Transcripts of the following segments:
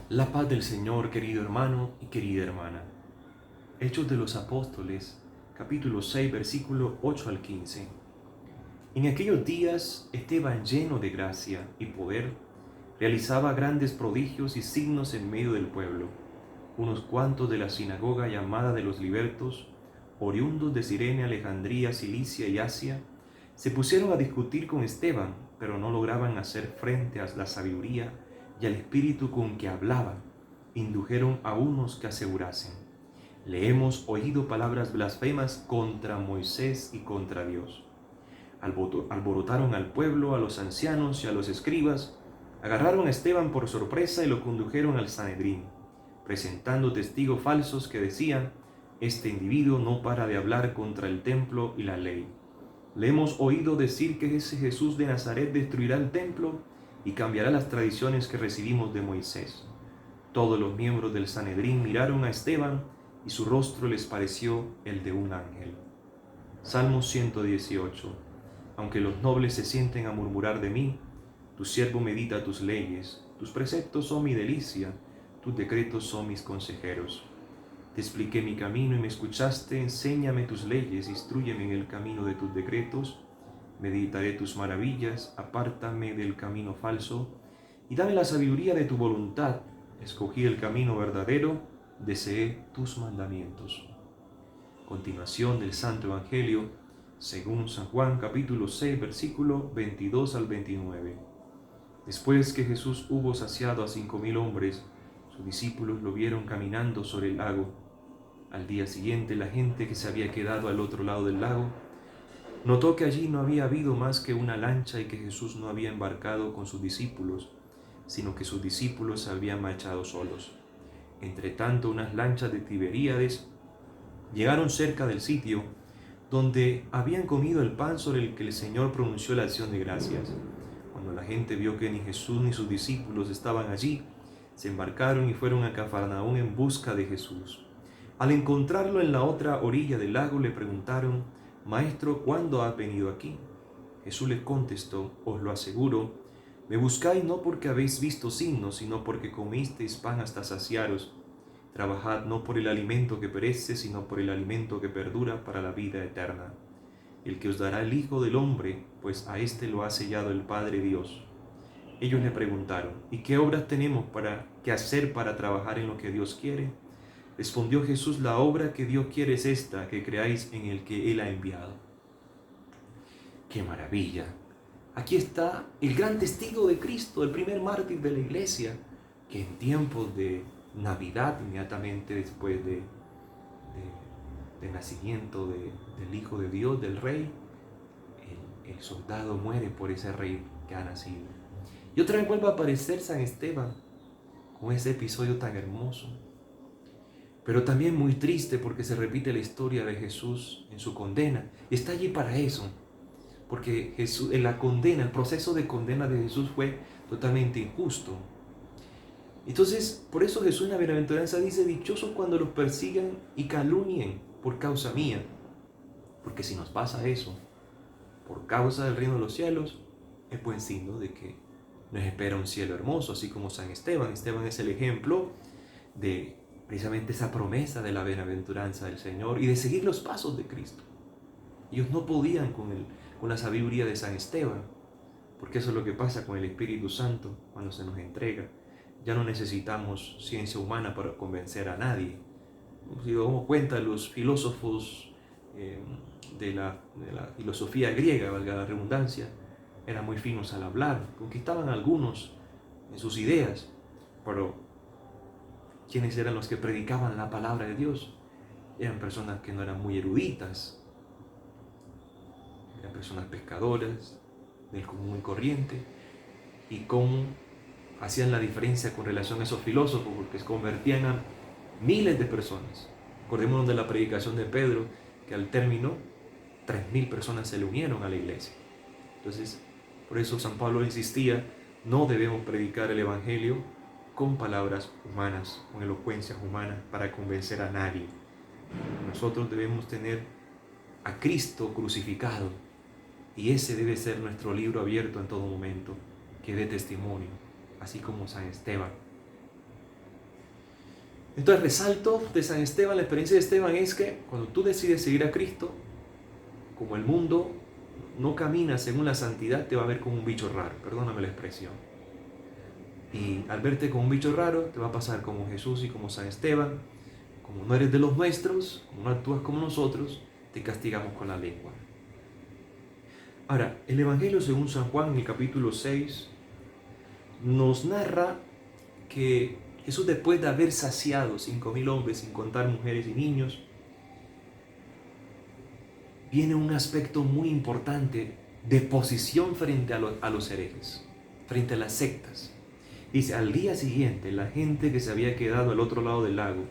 La paz del Señor, querido hermano y querida hermana. Hechos de los Apóstoles, capítulo 6, versículo 8 al 15. En aquellos días, Esteban, lleno de gracia y poder, realizaba grandes prodigios y signos en medio del pueblo. Unos cuantos de la sinagoga llamada de los libertos, oriundos de Cirene, Alejandría, Cilicia y Asia, se pusieron a discutir con Esteban, pero no lograban hacer frente a la sabiduría y al espíritu con que hablaba. Indujeron a unos que asegurasen: le hemos oído palabras blasfemas contra Moisés y contra Dios. Alborotaron al pueblo, a los ancianos y a los escribas, agarraron a Esteban por sorpresa y lo condujeron al Sanedrín, presentando testigos falsos que decían: este individuo no para de hablar contra el templo y la ley. Le hemos oído decir que ese Jesús de Nazaret destruirá el templo y cambiará las tradiciones que recibimos de Moisés. Todos los miembros del Sanedrín miraron a Esteban y su rostro les pareció el de un ángel. Salmo 118. Aunque los nobles se sienten a murmurar de mí, tu siervo medita tus leyes, tus preceptos son mi delicia, tus decretos son mis consejeros. Te expliqué mi camino y me escuchaste, enséñame tus leyes, instrúyeme en el camino de tus decretos, meditaré tus maravillas, apártame del camino falso, y dame la sabiduría de tu voluntad. Escogí el camino verdadero, deseé tus mandamientos. Continuación del Santo Evangelio según San Juan, capítulo 6, versículo 22 al 29. Después que Jesús hubo saciado a 5.000 hombres, sus discípulos lo vieron caminando sobre el lago. Al día siguiente, la gente que se había quedado al otro lado del lago notó que allí no había habido más que una lancha y que Jesús no había embarcado con sus discípulos, sino que sus discípulos se habían marchado solos. Entretanto, unas lanchas de Tiberíades llegaron cerca del sitio donde habían comido el pan sobre el que el Señor pronunció la acción de gracias. Cuando la gente vio que ni Jesús ni sus discípulos estaban allí, se embarcaron y fueron a Cafarnaúm en busca de Jesús. Al encontrarlo en la otra orilla del lago, le preguntaron: Maestro, ¿cuándo has venido aquí? Jesús les contestó: os lo aseguro, me buscáis no porque habéis visto signos, sino porque comisteis pan hasta saciaros. Trabajad no por el alimento que perece, sino por el alimento que perdura para la vida eterna, el que os dará el Hijo del Hombre, pues a éste lo ha sellado el Padre Dios. Ellos le preguntaron: ¿y qué obras tenemos que hacer para trabajar en lo que Dios quiere? Respondió Jesús: la obra que Dios quiere es esta, que creáis en el que Él ha enviado. ¡Qué maravilla! Aquí está el gran testigo de Cristo, el primer mártir de la iglesia, que en tiempos de Navidad, inmediatamente después del nacimiento del Hijo de Dios, del Rey, el soldado muere por ese Rey que ha nacido. Y otra vez vuelve a aparecer San Esteban con ese episodio tan hermoso, pero también muy triste porque se repite la historia de Jesús en su condena. Y está allí para eso, porque Jesús, en la condena, el proceso de condena de Jesús fue totalmente injusto. Entonces, por eso Jesús en la bienaventuranza dice: dichosos cuando los persigan y calumnien por causa mía. Porque si nos pasa eso, por causa del reino de los cielos, es buen signo de que nos espera un cielo hermoso, así como San Esteban. Esteban es el ejemplo de precisamente esa promesa de la bienaventuranza del Señor y de seguir los pasos de Cristo. Ellos no podían con la sabiduría de San Esteban, porque eso es lo que pasa con el Espíritu Santo cuando se nos entrega. Ya no necesitamos ciencia humana para convencer a nadie. Si nos damos cuenta, los filósofos de la filosofía griega, valga la redundancia, eran muy finos al hablar, conquistaban a algunos en sus ideas, pero ¿quiénes eran los que predicaban la palabra de Dios? Eran personas que no eran muy eruditas, eran personas pescadoras, del común y corriente, y cómo hacían la diferencia con relación a esos filósofos, porque se convertían a miles de personas. Acordémonos de la predicación de Pedro, que al término 3.000 personas se le unieron a la iglesia. Entonces, por eso San Pablo insistía: no debemos predicar el Evangelio con palabras humanas, con elocuencias humanas para convencer a nadie. Nosotros debemos tener a Cristo crucificado, y ese debe ser nuestro libro abierto en todo momento, que dé testimonio, así como San Esteban. Entonces resalto de San Esteban, la experiencia de Esteban es que cuando tú decides seguir a Cristo, como el mundo no camina según la santidad, te va a ver como un bicho raro, perdóname la expresión. Y al verte como un bicho raro, te va a pasar como Jesús y como San Esteban. Como no eres de los nuestros, como no actúas como nosotros, te castigamos con la lengua. Ahora, el Evangelio según San Juan, en el capítulo 6, nos narra que Jesús, después de haber saciado 5.000 hombres, sin contar mujeres y niños, viene un aspecto muy importante de posición frente a los herejes, frente a las sectas. Dice, al día siguiente, la gente que se había quedado al otro lado del lago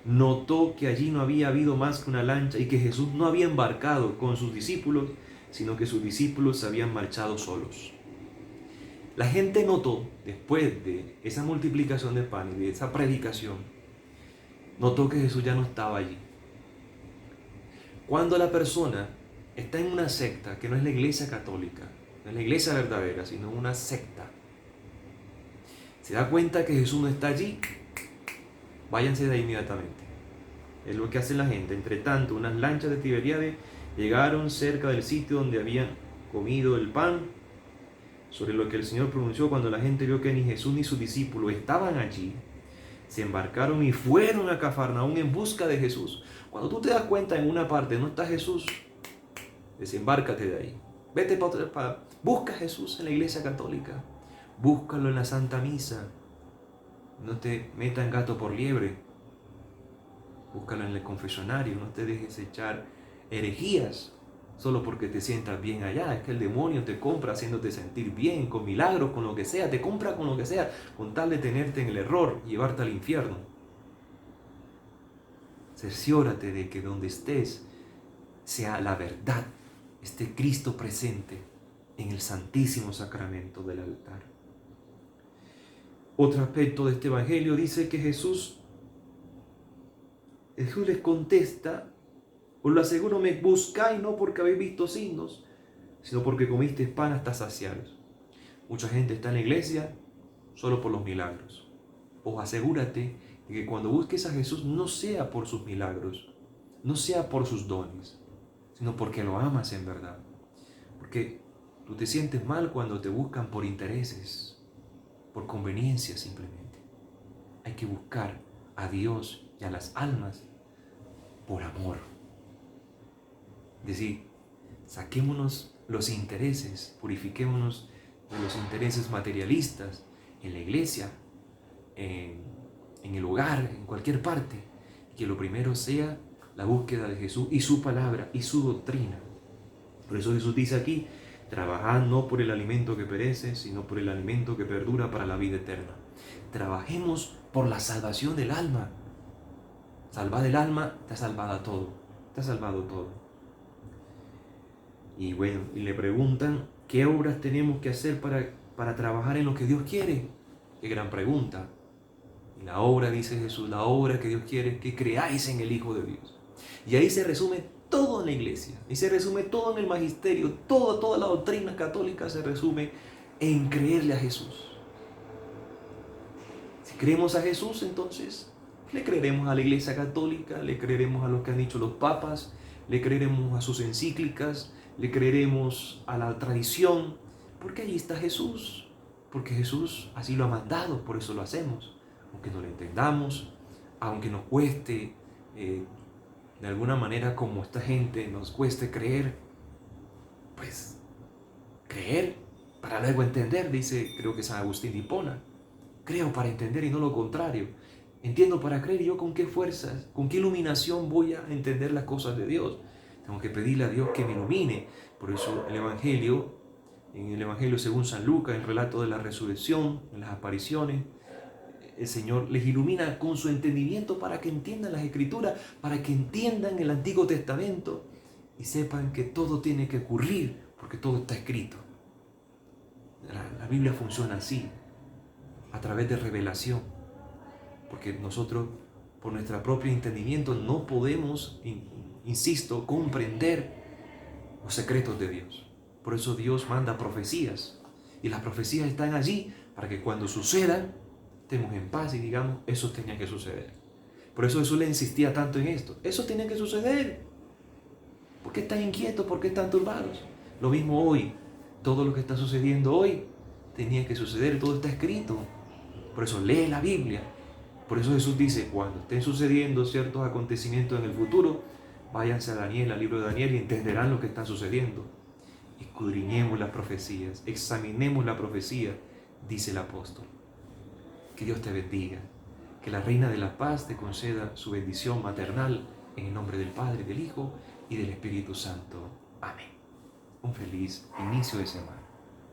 notó que allí no había habido más que una lancha y que Jesús no había embarcado con sus discípulos, sino que sus discípulos se habían marchado solos. La gente notó, después de esa multiplicación de pan y de esa predicación, notó que Jesús ya no estaba allí. Cuando la persona está en una secta, que no es la iglesia católica, no es la iglesia verdadera, sino una secta, se da cuenta que Jesús no está allí, váyanse de ahí inmediatamente. Es lo que hace la gente. Entre tanto, unas lanchas de Tiberíades llegaron cerca del sitio donde habían comido el pan, sobre lo que el Señor pronunció. Cuando la gente vio que ni Jesús ni sus discípulos estaban allí, se embarcaron y fueron a Cafarnaúm en busca de Jesús. Cuando tú te das cuenta en una parte no está Jesús, desembárcate de ahí. Vete para otra parte. Busca a Jesús en la iglesia católica. Búscalo en la Santa Misa. No te metas en gato por liebre. Búscalo en el confesionario. No te dejes echar herejías solo porque te sientas bien allá. Es que el demonio te compra haciéndote sentir bien, con milagros, con lo que sea. Te compra con lo que sea, con tal de tenerte en el error y llevarte al infierno. Cerciórate de que donde estés sea la verdad, esté Cristo presente en el Santísimo Sacramento del altar. Otro aspecto de este Evangelio dice que Jesús les contesta, os lo aseguro, me buscáis no porque habéis visto signos, sino porque comisteis pan hasta saciaros. Mucha gente está en la iglesia solo por los milagros. Asegúrate de que cuando busques a Jesús no sea por sus milagros, no sea por sus dones, sino porque lo amas en verdad. Porque tú te sientes mal cuando te buscan por intereses, por conveniencia simplemente. Hay que buscar a Dios y a las almas por amor. Es decir, saquémonos los intereses, purifiquémonos de los intereses materialistas en la iglesia, en el hogar, en cualquier parte, y que lo primero sea la búsqueda de Jesús y su palabra y su doctrina. Por eso Jesús dice aquí, trabajad no por el alimento que perece, sino por el alimento que perdura para la vida eterna. Trabajemos por la salvación del alma. Salvad el alma, te ha salvado todo. Te ha salvado todo. Y bueno, y le preguntan, ¿qué obras tenemos que hacer para trabajar en lo que Dios quiere? Qué gran pregunta. Y la obra, dice Jesús, la obra que Dios quiere es que creáis en el Hijo de Dios. Y ahí se resume todo en la iglesia. Y se resume todo en el magisterio. Toda la doctrina católica se resume en creerle a Jesús. Si creemos a Jesús, entonces le creeremos a la iglesia católica, le creeremos a lo que han dicho los papas, le creeremos a sus encíclicas, le creeremos a la tradición, porque allí está Jesús. Porque Jesús así lo ha mandado, por eso lo hacemos. Aunque no lo entendamos, aunque nos cueste, de alguna manera como esta gente nos cueste creer, pues creer para luego entender, dice creo que San Agustín de Hipona. Creo para entender y no lo contrario. Entiendo para creer, y yo con qué fuerzas, con qué iluminación voy a entender las cosas de Dios. Tengo que pedirle a Dios que me ilumine. Por eso el Evangelio, en el Evangelio según San Lucas, el relato de la resurrección, en las apariciones, el Señor les ilumina con su entendimiento para que entiendan las Escrituras, para que entiendan el Antiguo Testamento y sepan que todo tiene que ocurrir porque todo está escrito. La Biblia funciona así, a través de revelación, porque nosotros por nuestro propio entendimiento no podemos, insisto, comprender los secretos de Dios. Por eso Dios manda profecías y las profecías están allí para que cuando sucedan estemos en paz y digamos, eso tenía que suceder. Por eso Jesús le insistía tanto en esto. Eso tiene que suceder. ¿Por qué están inquietos? ¿Por qué están turbados? Lo mismo hoy. Todo lo que está sucediendo hoy tenía que suceder. Todo está escrito. Por eso lee la Biblia. Por eso Jesús dice, cuando estén sucediendo ciertos acontecimientos en el futuro, váyanse a Daniel, al libro de Daniel, y entenderán lo que está sucediendo. Escudriñemos las profecías, examinemos la profecía, dice el apóstol. Que Dios te bendiga. Que la Reina de la Paz te conceda su bendición maternal en el nombre del Padre, del Hijo y del Espíritu Santo. Amén. Un feliz inicio de semana.